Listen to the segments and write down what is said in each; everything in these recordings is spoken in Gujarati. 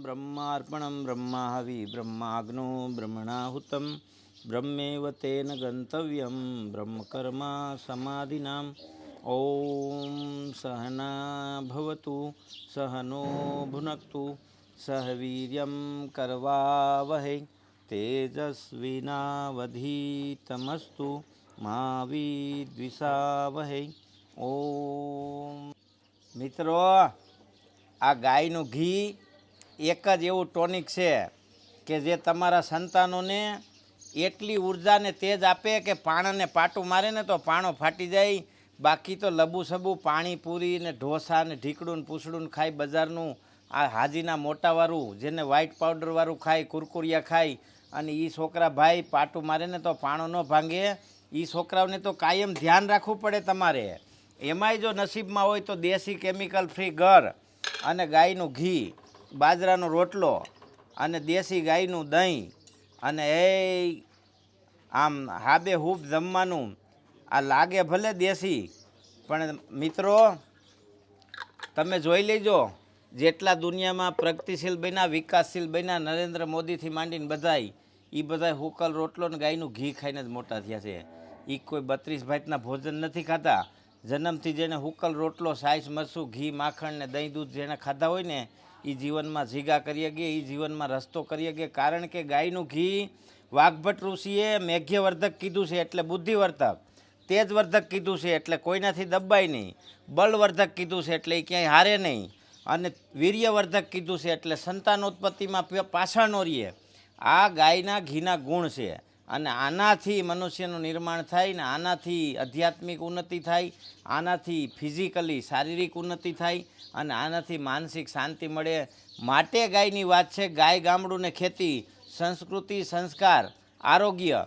ब्रह्मार्पणं ब्रह्माहवि ब्रह्माग्नो ब्रह्मणाहुतं ब्रह्मेव तेन गन्तव्यं ब्रह्मकर्मा समाधिनाम् ॐ सहना भवतु सहनो भुनक्तु सह वीर्यं करवावहै तेजस्विनावधीतमस्तु मा विद्विषावहै। ओम મિત્રો, આ ગાયનું ઘી એક જ એવું ટોનિક છે કે જે તમારા સંતાનોને એટલી ઉર્જા ને તેજ આપે કે પાણાને પાટું મારે ને તો પાણો ફાટી જાય. બાકી તો લબુસબુ પાણીપુરી ને ઢોસા ને ઢીકડું ને પૂછડું ખાઈ બજારનું આ હાજીના મોટાવાળું જેને વ્હાઈટ પાવડરવાળું ખાય કુરકુરિયા ખાય અને એ છોકરા ભાઈ પાટું મારે ને તો પાણો ન ભાંગે. એ છોકરાઓને તો કાયમ ધ્યાન રાખવું પડે તમારે. એમાંય જો નસીબમાં હોય તો દેશી કેમિકલ ફ્રી ઘર અને ગાયનું ઘી, બાજરાનો રોટલો અને દેશી ગાયનું દહીં અને એ આમ હાબે હૂબ જમવાનું. આ લાગે ભલે દેશી પણ મિત્રો તમે જોઈ લેજો, જેટલા દુનિયામાં પ્રગતિશીલ બન્યા, વિકાસશીલ બન્યા, નરેન્દ્ર મોદીથી માંડીને બધાય એ બધાય હુકલ રોટલો ને ગાયનું ઘી ખાઈને જ મોટા થયા છે. એ કોઈ 32 ભાતના ભોજન નથી ખાતા. જન્મથી જેને હુકલ રોટલો, સાઈસ મરસું, ઘી, માખણ ને દહીં દૂધ જેને ખાધા હોય ને એ જીવનમાં જીગા કરી શકે, એ જીવનમાં રસ્તો કરી શકે. કારણ કે ગાયનું ઘી વાઘભટ્ટ ઋષિએ મેઘ્યવર્ધક કીધું છે એટલે બુદ્ધિવર્ધક, તેજવર્ધક કીધું છે એટલે કોઈનાથી દબાય નહીં, બળવર્ધક કીધું છે એટલે એ ક્યાંય હારે નહીં, અને વીર્યવર્ધક કીધું છે એટલે સંતાનોત્પત્તિમાં પાછળ ન રહીએ. આ ગાયના ઘીના ગુણ છે અને આનાથી મનુષ્યનું નિર્માણ થાય ને આનાથી આધ્યાત્મિક ઉન્નતિ થાય, આનાથી ફિઝિકલી શારીરિક ઉન્નતિ થાય અને આનાથી માનસિક શાંતિ મળે. માટે ગાયની વાત છે. ગાય ગામડું ને ખેતી સંસ્કૃતિ, સંસ્કાર, આરોગ્ય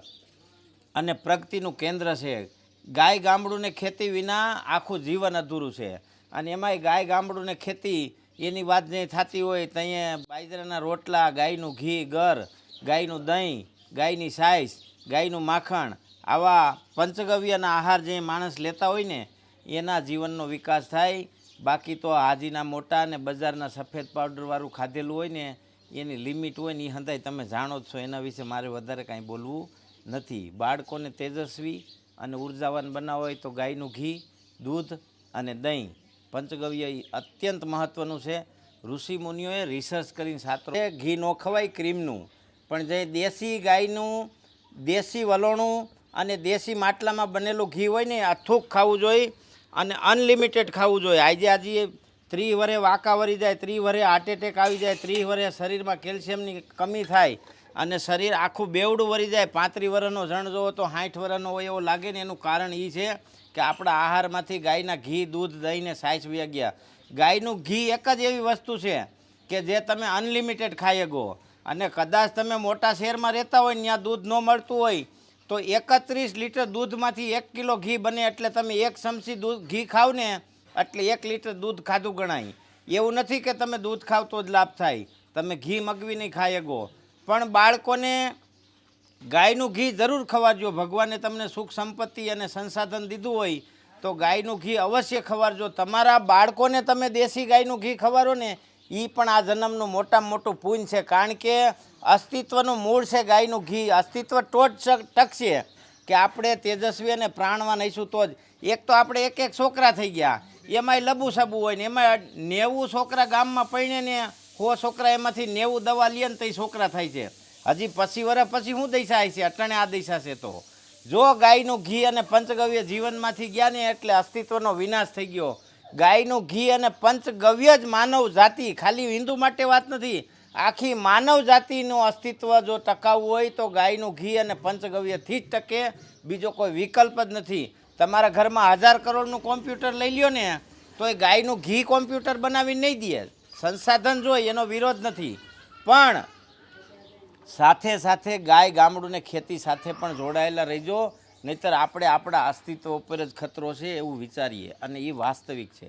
અને પ્રગતિનું કેન્દ્ર છે. ગાય ગામડું ને ખેતી વિના આખું જીવન અધૂરું છે. અને એમાંય ગાય ગામડું ને ખેતી એની વાત જે થતી હોય ત્યાં બાજરાના રોટલા, ગાયનું ઘી, ગર, ગાયનું દહીં, ગાયની સાઈસ, ગાયનું માખણ, આવા પંચગવ્યના આહાર જે માણસ લેતા હોય ને એના જીવનનો વિકાસ થાય. બાકી તો હાજીના મોટા અને બજારના સફેદ પાવડરવાળું ખાધેલું હોય ને એની લિમિટ હોય ને એ હંધાય તમે જાણો જ છો. એના વિશે મારે વધારે કાંઈ બોલવું નથી. બાળકોને તેજસ્વી અને ઉર્જાવાન બનાવવા હોય તો ગાયનું ઘી, દૂધ અને દહીં, પંચગવ્ય અત્યંત મહત્ત્વનું છે. ઋષિ મુનિઓએ રિસર્ચ કરીને સાત્રો ઘી ન ખવાય ક્રીમનું, પણ જે દેશી ગાયનું દેશી વલોણું અને દેશી માટલામાં બનેલું ઘી હોય ને અથૂક ખાવું જોઈએ અને અનલિમિટેડ ખાવું જોઈએ. આજે 30 વર્ષે વાંકા વળી જાય, 30 વર્ષે હાર્ટ એટેક આવી જાય, 30 વર્ષે શરીરમાં કેલ્શિયમની કમી થાય અને શરીર આખું બેવડું વળી જાય. 35 વર્ષનો જણ જોવો તો 60 વર્ષનો હોય એવો લાગે ને એનું કારણ એ છે કે આપણા આહારમાંથી ગાયના ઘી, દૂધ, દહીંને સાઈસ વહી ગયા. ગાયનું ઘી એક જ એવી વસ્તુ છે કે જે તમે અનલિમિટેડ ખાઈ શકો. અને કદાચ તમે મોટા શહેરમાં રહેતા હોય ને ત્યાં દૂધ ન મળતું હોય તો 31 લીટર દૂધમાંથી 1 કિલો ઘી બને. એટલે તમે 1 ચમચી દૂધ ઘી ખાવ ને એટલે 1 લીટર દૂધ ખાધું ગણાય. એવું નથી કે તમે દૂધ ખાવ તો જ લાભ થાય, તમે ઘી મગવીને ખાઈ શકો. પણ બાળકોને ગાયનું ઘી જરૂર ખવાડજો. ભગવાને તમને સુખ સંપત્તિ અને સંસાધન દીધું હોય તો ગાયનું ઘી અવશ્ય ખવાડજો. તમારા બાળકોને તમે દેશી ગાયનું ઘી ખવાડો ને એ પણ આ જન્મનું મોટામાં મોટું પુણ્ય છે. કારણ કે અસ્તિત્વનું મૂળ છે ગાયનું ઘી. અસ્તિત્વ તો જ ટકશે કે આપણે તેજસ્વી અને પ્રાણવાન હઈશું તો જ. એક તો આપણે એક છોકરા થઈ ગયા, એમાંય લબુસબુ હોય ને એમાં 90 છોકરા ગામમાં પૈણે ને 100 છોકરા એમાંથી 90 દવા લે ને તો છોકરા થાય છે. હજી 25 વર્ષ પછી શું દશા છે? અટાણે આ દશા છે. તો જો ગાયનું ઘી અને પંચગવ્ય જીવનમાંથી ગયા ને એટલે અસ્તિત્વનો વિનાશ થઈ ગયો. ગાયનું ઘી અને પંચગવ્ય જ માનવ જાતિ, ખાલી હિન્દુ માટે વાત નથી, આખી માનવ જાતિનું અસ્તિત્વ જો ટકાવવું હોય તો ગાયનું ઘી અને પંચગવ્યથી જ ટકે. બીજો કોઈ વિકલ્પ જ નથી. તમારા ઘરમાં 1000 કરોડનું કોમ્પ્યુટર લઈ લ્યો ને તો એ ગાયનું ઘી કોમ્પ્યુટર બનાવીને નહીં દે. સંસાધન જોઈએ એનો વિરોધ નથી, પણ સાથે સાથે ગાય ગામડું ને ખેતી સાથે પણ જોડાયેલા રહીજો. નહીંતર આપણે આપણા અસ્તિત્વ ઉપર જ ખતરો છે એવું વિચારીએ અને એ વાસ્તવિક છે.